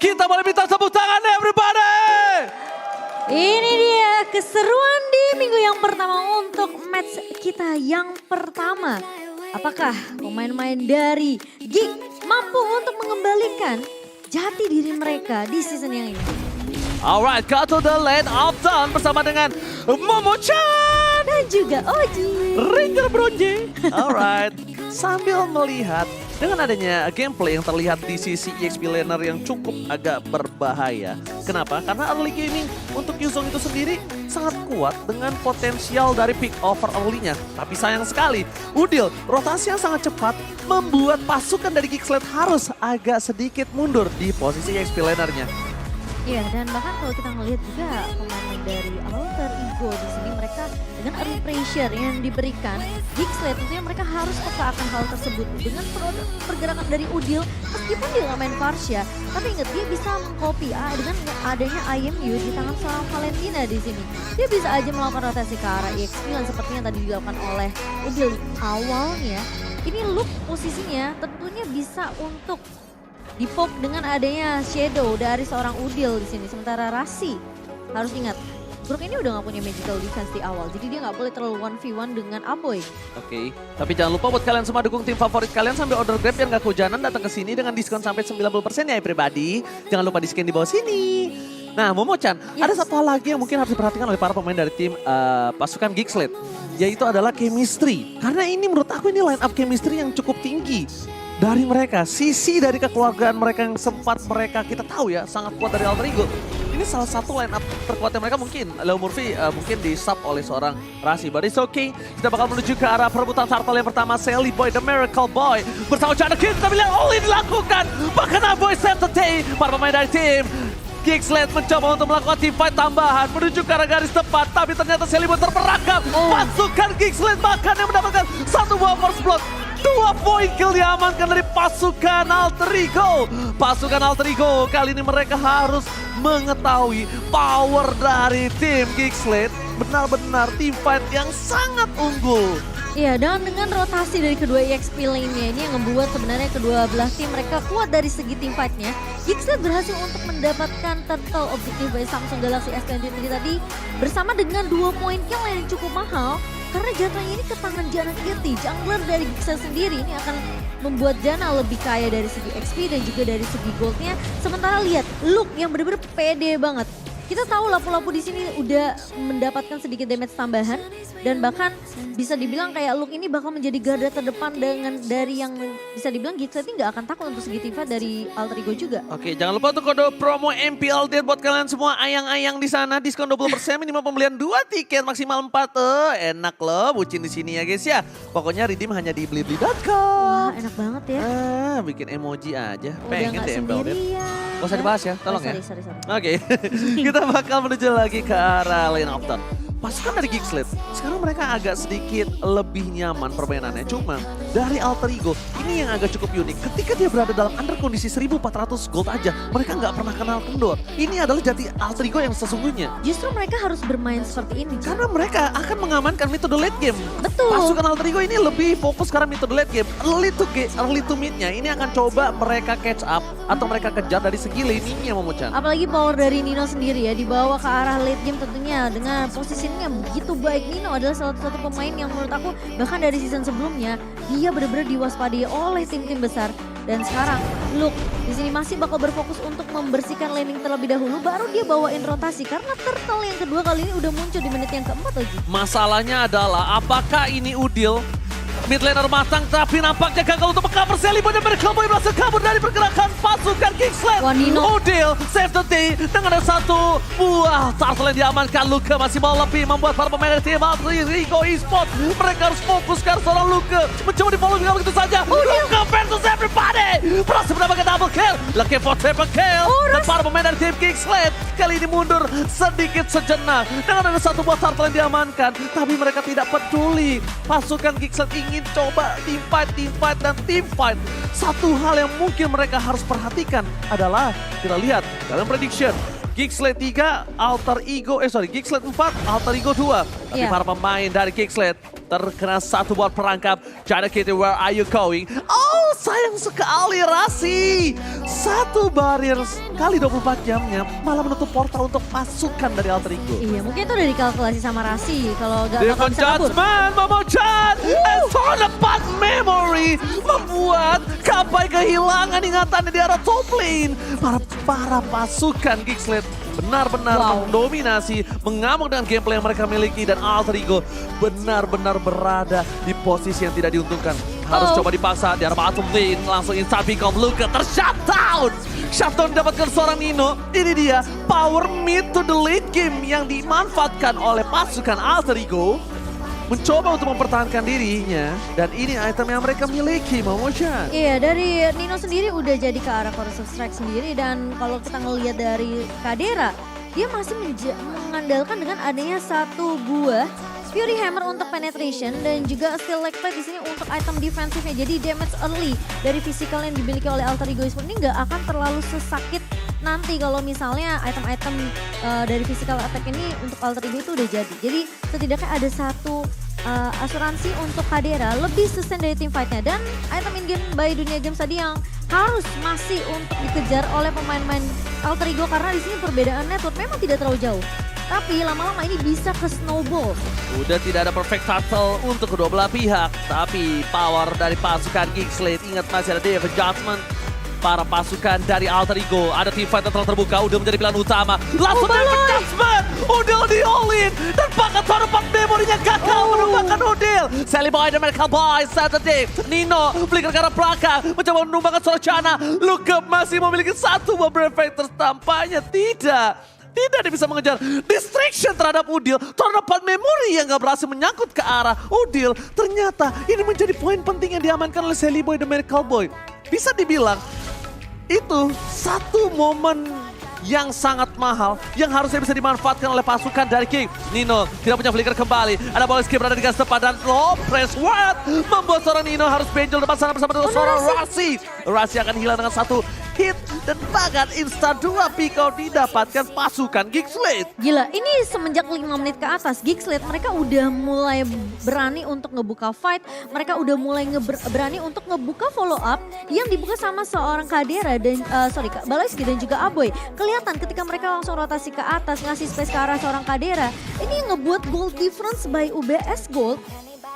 Kita boleh minta tepuk tangan everybody. Ini dia keseruan di minggu yang pertama untuk match kita yang pertama. Apakah pemain-pemain dari Geek mampu untuk mengembalikan jati diri mereka di season yang ini? Alright, cut to the lane of Dawn bersama dengan Momo-chan Dan juga Oji. Ranger Bronze. Alright, sambil melihat dengan adanya gameplay yang terlihat di sisi EXP laner yang cukup agak berbahaya. Kenapa? Karena early gaming untuk Yuzong itu sendiri sangat kuat dengan potensial dari pick over early-nya. Tapi sayang sekali, Udil rotasi yang sangat cepat membuat pasukan dari Geeksled harus agak sedikit mundur di posisi EXP lanernya. Iya, dan bahkan kalau kita ngelihat juga pemain dari Alter Ego di sini, mereka dengan early pressure yang diberikan Geeksled, tentunya mereka harus peka akan hal tersebut. Dengan pergerakan dari Udil, meskipun dia nggak main Varsha, tapi ingat dia bisa mengcopy dengan adanya IMU di tangan seorang Valentina di sini. Dia bisa aja melakukan rotasi ke arah EXP dan seperti yang tadi dilakukan oleh Udil awalnya. Ini look posisinya tentunya bisa untuk dipop dengan adanya shadow dari seorang Udil di sini. Sementara Rasi harus ingat, Brook ini udah gak punya magical defense di awal, jadi dia gak boleh terlalu 1v1 dengan Aboy. Oke, tapi jangan lupa buat kalian semua dukung tim favorit kalian sampai order Grab biar gak kehujanan datang ke sini dengan diskon sampai 90% ya everybody. Jangan lupa di-scan di bawah sini. Nah, Momo-chan, ada satu hal lagi yang mungkin harus diperhatikan oleh para pemain dari tim pasukan Geeksled, yaitu adalah chemistry. Karena ini menurut aku ini line up chemistry yang cukup tinggi dari mereka. Sisi dari kekeluargaan mereka yang sempat mereka kita tahu ya sangat kuat dari Alter Ego. Ini salah satu line up terkuatnya mereka mungkin. Leo Murphy mungkin di sub oleh seorang Rasi. But it's okay. Kita bakal menuju ke arah perebutan turtle yang pertama. Sally Boy, The Miracle Boy. Bersama Chana Kid, kita bilang all in dilakukan. Bahkan Aboy save the day. Para pemain dari tim Geeksled mencoba untuk melakukan team fight tambahan menuju ke arah garis tepat. Tapi ternyata Sally Boy terperangkap. Pasukan Geeksled bahkan yang mendapatkan satu buah first blood. 2 poin kill diamankan dari pasukan Alter Ego. Pasukan Alter Ego kali ini mereka harus mengetahui power dari tim Geeksled. Benar-benar team fight yang sangat unggul. Iya, dan dengan rotasi dari kedua EXP lainnya ini yang membuat sebenarnya kedua belah tim mereka kuat dari segi team fight-nya. Geeksled berhasil untuk mendapatkan turtle objektif dari Samsung Galaxy S23 tadi bersama dengan 2 poin kill yang cukup mahal. Karena jatuhnya ini ke tangan Jana Kirti, jungler dari Geeksled sendiri ini akan membuat Jana lebih kaya dari segi XP dan juga dari segi goldnya. Sementara lihat look yang benar-benar pede banget. Kita tahu lapu-lapu di sini udah mendapatkan sedikit damage tambahan dan bahkan bisa dibilang kayak look ini bakal menjadi garda terdepan dengan dari yang bisa dibilang Geeksled ini nggak akan takut untuk segi tifa dari Alter Ego juga. Oke, jangan lupa untuk kode promo MPL Dead buat kalian semua ayang-ayang di sana, diskon 20% minimal pembelian 2 tiket maksimal 4. Enak loh bucin di sini ya guys ya. Pokoknya redeem hanya di blibli.com. Wah, enak banget ya. Bikin emoji aja. Udah Pengen nggak deh MPL Dead. sendirian. Gak usah dibahas ya, tolong ya. Sorry. Oke, kita bakal menuju lagi ke arah lane of Dawn. Pasukan dari Geeksled, sekarang mereka agak sedikit lebih nyaman permainannya. Cuma dari Alter Ego, ini yang agak cukup unik. Ketika dia berada dalam under kondisi 1400 gold aja, mereka nggak pernah kenal kendor. Ini adalah jati Alter Ego yang sesungguhnya. Justru mereka harus bermain seperti ini. Karena mereka akan mengamankan metode late game. Betul. Pasukan Alter Ego ini lebih fokus karena metode late game. Early to mid-nya ini akan coba mereka catch up atau mereka kejar dari segi laning-nya Momo-chan. Apalagi power dari Nino sendiri ya, dibawa ke arah late game tentunya dengan positioning yang begitu baik. Nino adalah salah satu pemain yang menurut aku bahkan dari season sebelumnya dia benar-benar diwaspadai oleh tim-tim besar. Dan sekarang look di sini masih bakal berfokus untuk membersihkan laning terlebih dahulu, baru dia bawain rotasi karena turtle yang kedua kali ini udah muncul di menit yang keempat lagi. Masalahnya adalah apakah ini Udil mid laner matang tapi nampaknya gagal untuk meng-cover Sally Boy dan Miracle Boy berhasil kabur dari pergerakan pasukan Geeksled. Wah, Nino. Udil save the day dengan ada satu buah turtle yang diamankan. Luka masih mau lebih membuat para pemain dari tim Alter Ego Esports mereka harus fokus karena seorang Luka mencoba di follow dengan begitu saja. Luka versus everybody berhasil mendapatkan double kill. Looking for triple kill. Dan para pemain dari tim Geeksled kali ini mundur sedikit sejenak dengan ada satu buah turtle yang diamankan. Tapi mereka tidak peduli. Pasukan Geeksled ingin coba team fight. Satu hal yang mungkin mereka harus perhatikan adalah kita lihat dalam prediction Geeksled 3, Geeksled 4, Alter Ego 2. Tapi para pemain dari Geeksled terkena satu buat perangkap. China Kitty, where are you going? Oh, sayang sekali Rasi. Satu barrier kali 24 jamnya malah menutup portal untuk pasukan dari Alter Ego. Iya, mungkin itu udah dikalkulasi sama Rasi. Kalau gak bakal Different bisa kabur. judgment, Momochan, and Thornapot Memory membuat Kapai kehilangan ingatannya di arah top lane. Para pasukan Geeksled benar-benar mendominasi, mengamuk dengan gameplay yang mereka miliki dan Alter Ego benar-benar berada di posisi yang tidak diuntungkan. Harus coba dipaksa di arah bottom lane, langsung inside pick off Luka ter-shutdown. Shutdown didapatkan seorang Nino, ini dia power mid to the late game yang dimanfaatkan oleh pasukan Alter Ego. Mencoba untuk mempertahankan dirinya dan ini item yang mereka miliki, Momochan. Iya, dari Nino sendiri udah jadi ke arah Corrosive Strike sendiri dan kalau kita ngelihat dari Kadera, dia masih mengandalkan dengan adanya satu buah Fury Hammer untuk penetration dan juga Select Plate di sini untuk item defensifnya. Jadi damage early dari physical yang dimiliki oleh Alter Ego Esports ini nggak akan terlalu sesakit nanti kalau misalnya item-item dari physical attack ini untuk Alter Ego itu udah jadi. Jadi setidaknya ada satu asuransi untuk Kadera lebih sustain dari team fightnya dan item in-game by Dunia Games tadi yang harus masih untuk dikejar oleh pemain-pemain Alter Ego karena di sini perbedaan network memang tidak terlalu jauh. Tapi lama-lama ini bisa ke snowball. Udah tidak ada perfect battle untuk kedua belah pihak. Tapi power dari pasukan Geeksled, ingat masih ada Devil Judgment. Para pasukan dari Alter Ego, ada team fight yang telah terbuka, udah menjadi pilihan utama. Langsung Devil Judgment, udah di all-in. Dan paket Thornapot memorinya gagal menumbangkan Udil. Sally Boy dan Merkel Boy, Saturday. Nino, flicker ke arah belakang, mencoba menumbangkan Sorachana. Luka masih memiliki satu Bubble Factor, tampaknya tidak. Tidak dia bisa mengejar distraction terhadap Udil. Thornapot Memory yang gak berhasil menyangkut ke arah Udil. Ternyata ini menjadi poin penting yang diamankan oleh Sally Boy dan Miracle Boy. Bisa dibilang itu satu momen yang sangat mahal yang harusnya bisa dimanfaatkan oleh pasukan dari King. Nino tidak punya flicker kembali. Ada bola skip berada di garis tepat dan low press what membuat seorang Nino harus benjol depan sana bersama dengan seorang Rasi. Rasi akan hilang dengan satu hit dan bahkan instan 2 pick out didapatkan pasukan Geeksled. Gila, ini semenjak 5 menit ke atas Geeksled mereka udah mulai berani untuk ngebuka fight. Mereka udah mulai berani untuk ngebuka follow up yang dibuka sama seorang Kadera dan Balaski dan juga Aboy. Kelihatan ketika mereka langsung rotasi ke atas ngasih space ke arah seorang Kadera. Ini ngebuat gold difference by UBS Gold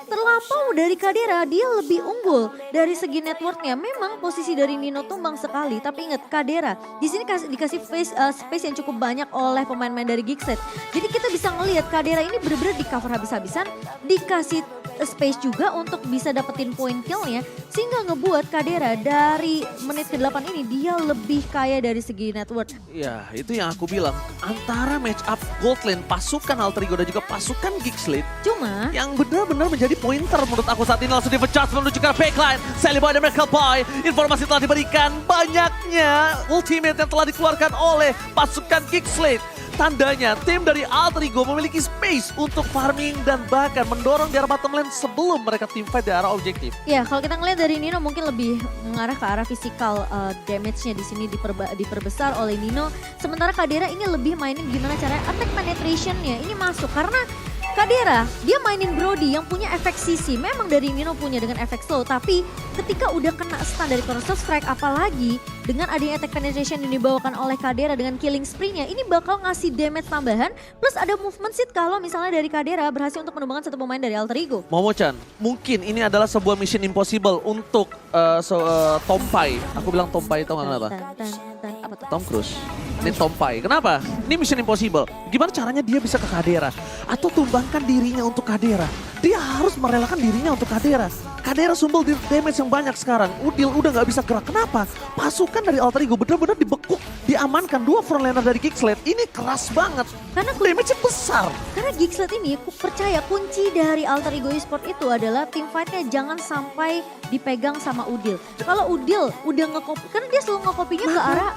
terlampau dari Kadera, dia lebih unggul dari segi networknya. Memang posisi dari Nino tumbang sekali, tapi ingat Kadera di sini dikasih space yang cukup banyak oleh pemain-pemain dari Geeksled. Jadi kita bisa ngelihat Kadera ini benar-benar di cover habis-habisan, dikasih space juga untuk bisa dapetin point killnya, sehingga ngebuat Kadera dari menit ke-8 ini dia lebih kaya dari segi network. Ya itu yang aku bilang, antara match up gold lane pasukan Alter Ego dan juga pasukan Geeksled Cuma yang benar-benar menjadi pointer menurut aku saat ini. Langsung di adjust menuju ke backline. Sally Boy dan Merkel Boy, informasi telah diberikan, banyaknya ultimate yang telah dikeluarkan oleh pasukan Geeksled. Tandanya tim dari Alter Ego memiliki space untuk farming dan bahkan mendorong di arah bottom lane sebelum mereka team fight di arah objektif. ya, kalau kita ngelihat dari Nino mungkin lebih mengarah ke arah physical damage-nya di sini diperbesar oleh Nino. Sementara Kadera ini lebih mainin gimana caranya attack penetration-nya ini masuk karena Kadera, dia mainin Brody yang punya efek CC. Memang dari Nino punya dengan efek slow, tapi ketika udah kena stun dari Corrosive Strike, apalagi dengan adanya attack penetration yang dibawakan oleh Kadera dengan killing spree-nya, ini bakal ngasih damage tambahan, plus ada movement seed kalau misalnya dari Kadera berhasil untuk menumbangkan satu pemain dari Alter Ego. Momochan, mungkin ini adalah sebuah mission impossible untuk Tompai. Aku bilang Tompai itu kenapa? Apa tuh? Tom Cruise. Ini Tompai. Kenapa? Ini mission impossible. Gimana caranya dia bisa ke Kadera? Atau tumbangkan dirinya untuk Kadera? Dia harus merelakan dirinya untuk Kadera. Kadera sumbul damage yang banyak sekarang. Udil udah gak bisa gerak. Kenapa? Pasukan dari Alter Ego benar-benar dibekuk. Diamankan dua frontlaner dari Geeksled. Ini keras banget. Karena damage-nya besar. Karena Geeksled ini aku percaya kunci dari Alter Ego Esports itu adalah team fight-nya jangan sampai dipegang sama Udil. Kalau Udil udah ngekopi, karena dia selalu ngekopinya ke arah.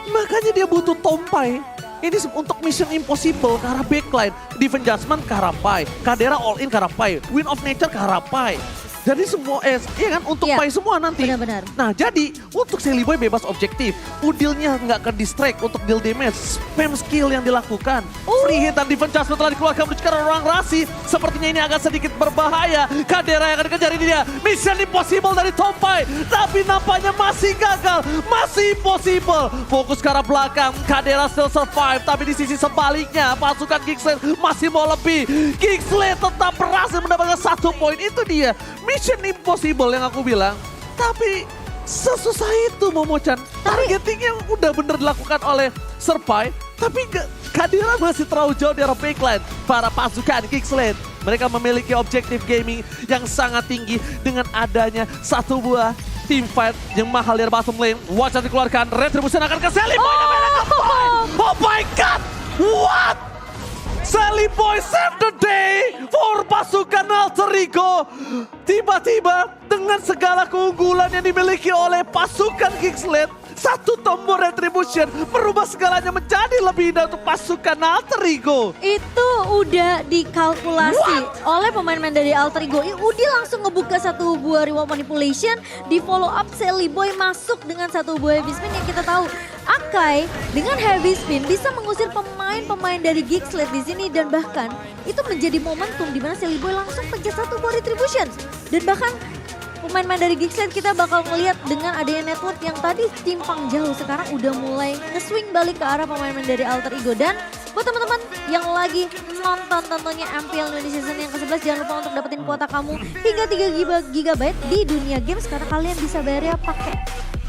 Makanya dia butuh Tompai. Ini untuk mission impossible ke arah backline. Defense Judgment ke arah Pai. Kadera all in ke arah Pai. Wind of Nature ke arah Pai. Jadi semua, iya kan, untuk Iya, Pai semua nanti. benar-benar. Nah jadi, untuk Silly Boy bebas objektif. Udilnya nggak ke distract untuk deal damage. Spam skill yang dilakukan. Free hit dan defense charge telah dikeluarkan menuju ke ruang rasi. Sepertinya ini agak sedikit berbahaya. Kadera yang akan dikejar ini dia. Mission impossible dari Tompai. Tapi nampaknya masih gagal. Masih impossible. Fokus ke arah belakang. Kadera still survive. Tapi di sisi sebaliknya, pasukan Geekslate masih mau lebih. Geekslate tetap berhasil mendapatkan 1 poin. Itu dia. Mission impossible yang aku bilang. Tapi sesusah itu Momo-chan. Targeting yang udah bener dilakukan oleh Serpai. Tapi Kadira masih terlalu jauh di arah backline. Para pasukan Geekslate. Mereka memiliki objektif gaming yang sangat tinggi. Dengan adanya satu buah team fight yang mahal dari bottom lane. Watch out dikeluarkan. Retribution akan ke Sally Boy. Oh my god. What? Sally Boy save the day for pasukan Alter Ego. Tiba-tiba dengan segala keunggulan yang dimiliki oleh pasukan Geekslate, satu tombol Retribution merubah segalanya menjadi lebih indah untuk pasukan Alter Ego. Itu udah dikalkulasi oleh pemain-pemain dari Alter Ego. Udi langsung ngebuka satu buah reward manipulation, di follow up Sally Boy masuk dengan satu buah heavy spin yang kita tahu Akai dengan heavy spin bisa mengusir pemain-pemain dari Geekslate di sini dan bahkan itu menjadi momentum di mana Sally Boy langsung pencet satu buah retribution dan bahkan pemain-pemain dari Geekslate kita bakal ngelihat dengan adanya network yang tadi timpang jauh sekarang udah mulai nge-swing balik ke arah pemain-pemain dari Alter Ego. Dan buat teman-teman yang lagi nonton tentunya MPL Indonesia Season yang ke-11 jangan lupa untuk dapetin kuota kamu hingga 3 GB di dunia games karena kalian bisa bayarnya pakai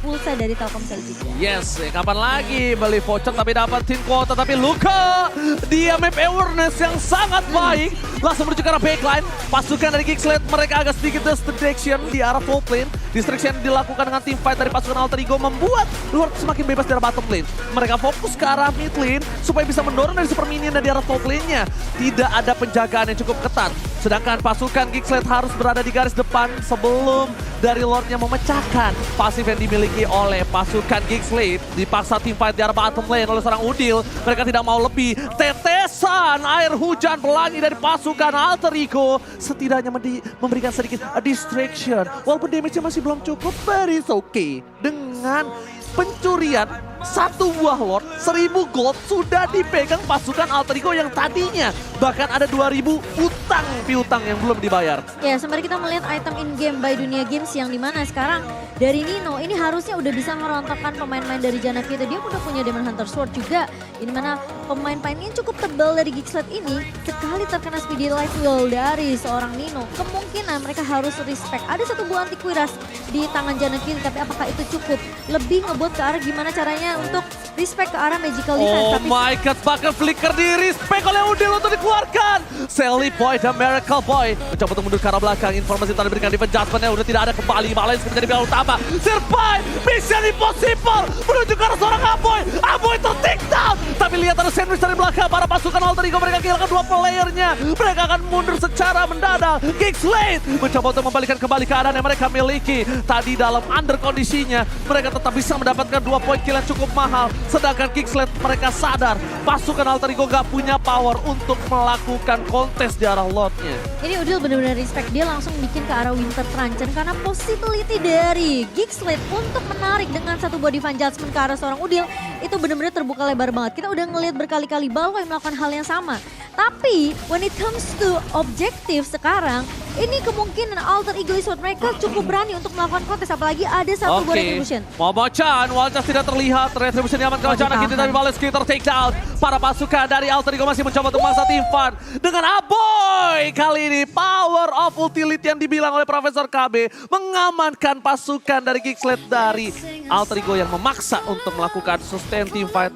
pulsa dari Telkomsel juga. Yes, kapan lagi beli voucher tapi dapetin kuota. Tapi Luka, dia map awareness yang sangat baik. Langsung menuju ke arah backline. Pasukan dari Geekslate mereka agak sedikit distraction di arah top lane. Distraction dilakukan dengan team fight dari pasukan Alter Ego membuat luar semakin bebas dari bottom lane. Mereka fokus ke arah mid lane supaya bisa mendorong dari super minion dan di arah top lane-nya. Tidak ada penjagaan yang cukup ketat. Sedangkan pasukan Geekslate harus berada di garis depan sebelum dari Lordnya memecahkan pasif yang dimiliki oleh pasukan Geekslate. Dipaksa tim fight di arah bottom lane oleh seorang Udil. Mereka tidak mau lebih. Tetesan air hujan pelangi dari pasukan Alter Ego setidaknya memberikan sedikit distraction. Walaupun damage-nya masih belum cukup, but it's okay. Dengan pencurian satu buah Lord, 1000 gold sudah dipegang pasukan Alter Ego yang tadinya bahkan ada 2000 utang piutang yang belum dibayar. Ya, sembari kita melihat item in-game by Dunia Games yang dimana sekarang dari Nino ini harusnya udah bisa merontokkan pemain-pemain dari Jana kita. Dia udah punya Demon Hunter Sword juga. Ini mana pemain-pemain yang cukup tebal dari Geekslate ini sekali terkena speedy life wheel dari seorang Nino. Kemungkinan mereka harus respect. Ada satu buah anti kuiras di tangan Jana kiri, tapi apakah itu cukup? Lebih ngebuat ke arah gimana caranya untuk respect ke arah magical defense. Oh Tapi my god, bahkan flicker di respect oleh Udil untuk dikeluarkan. Sally Boy dan Miracle Boy mencoba untuk mundur ke arah belakang. Informasi telah diberikan defense judgment-nya udah tidak ada kembali. Malah yang menjadi pilihan utama. Survive, mission impossible. Menuju ke arah seorang Aboy. Aboy ter-take down. Tapi lihat ada sandwich dari belakang. Para pasukan Alter Ego mereka kehilangan 2 playernya. Mereka akan mundur secara mendadak. Geekslate mencoba untuk membalikan kembali keadaan yang mereka miliki. Tadi dalam under kondisinya mereka tetap bisa mendapatkan 2 poin kill yang cukup mahal. Sedangkan Geekslate mereka sadar pasukan Alter Ego gak punya power untuk melakukan kontes di arah Lordnya. ini Udil benar-benar respect. Dia langsung bikin ke arah Winter Truncheon karena possibility dari Geekslate untuk menarik dengan satu buah Divine Judgment ke arah seorang Udil itu benar-benar terbuka lebar banget. Kita udah ngelihat berkali-kali Balroy melakukan hal yang sama. Tapi when it comes to objektif sekarang, ini kemungkinan Alter Ego Esports mereka cukup berani untuk melakukan kontes. Apalagi ada satu buah Retribution. Momo-chan, Walchas tidak terlihat. Retribution diaman ke Wacana kita tapi balas kita take down. Para pasukan dari Alter Ego masih mencoba untuk masa tim fun. Dengan Aboy kali ini power of utility yang dibilang oleh Profesor KB mengamankan pasukan dari Geekslate dari Alter Ego yang memaksa untuk melakukan sustain team fight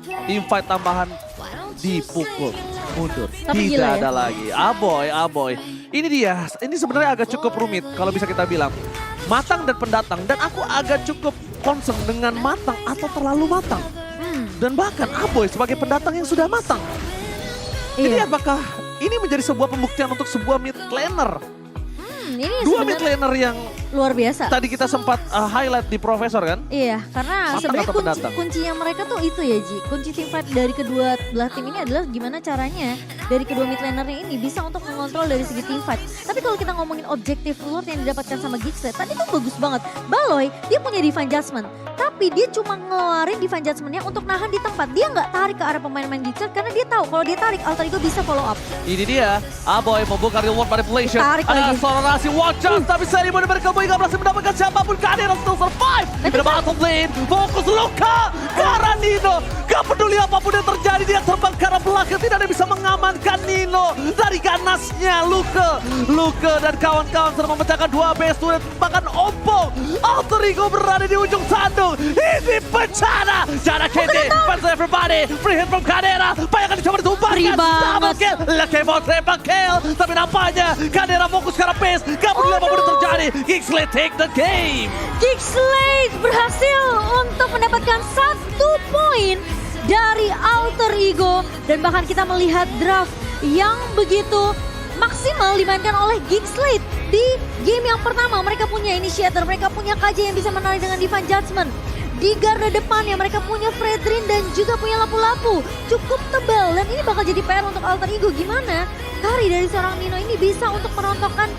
tambahan dipukul mundur. Tapi Tidak gila ya. ada lagi. Aboy. Ini dia. Ini sebenarnya agak cukup rumit kalau bisa kita bilang. Matang dan pendatang. Dan aku agak cukup concern dengan matang atau terlalu matang. Dan bahkan Aboy sebagai pendatang yang sudah matang. Ini Iya. apakah ini menjadi sebuah pembuktian untuk sebuah mid laner? Ini Dua mid sebenarnya laner yang luar biasa. tadi kita sempat highlight di Profesor kan? Iya, karena Matang sebenarnya atau pendatang? kuncinya mereka tuh itu ya Ji. Kunci tim fight dari kedua belah tim ini adalah gimana caranya dari kedua mid lanernya ini bisa untuk mengontrol dari segi team fight. Tapi kalau kita ngomongin objektif Lord yang didapatkan sama Gigsled, tadi tuh bagus banget. Baloy, dia punya Divine Judgment. Tapi dia cuma ngeluarin Divine Judgment-nya untuk nahan di tempat. Dia nggak tarik ke arah pemain-pemain Gigsled karena dia tahu kalau dia tarik Alter Ego bisa follow up. Ini dia, Aboy membuka reward manipulation. Tarik Ada lagi. akselerasi watch out, tapi seri mau diberikan Boy nggak berhasil mendapatkan siapapun. Kadena still survive. Di bottom lane, fokus Luka. Karena Nino, gak peduli apapun yang terjadi, dia terbang ke arah belakang. Tidak ada yang bisa mengamankan Nino dari ganasnya Luka dan kawan-kawan sedang memecahkan 2 base turret. Bahkan Oppo, Alter Ego berada di ujung sandung. Ini bencana. Jana Kente, fans everybody, free hit from Kadena. Bayangkan dicoba ditumpahkan. Free banget. Double kill, Lekemon triple kill. Tapi nampaknya Kadena fokus ke arah base. Gak peduli apapun yang terjadi. Gigsled take the game. Gigsled berhasil untuk mendapatkan 1 poin dari Alter Ego. Dan bahkan kita melihat draft yang begitu maksimal dimainkan oleh Gigsled. Di game yang pertama mereka punya initiator, mereka punya KJ yang bisa menarik dengan Divine Judgment. Di garda depannya mereka punya Fredrin dan juga punya lapu-lapu. Cukup tebal dan ini bakal jadi PR untuk Alter Ego. Gimana carry dari seorang Nino ini bisa untuk merontokkan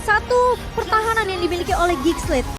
satu pertahanan yang dimiliki oleh Gigsled.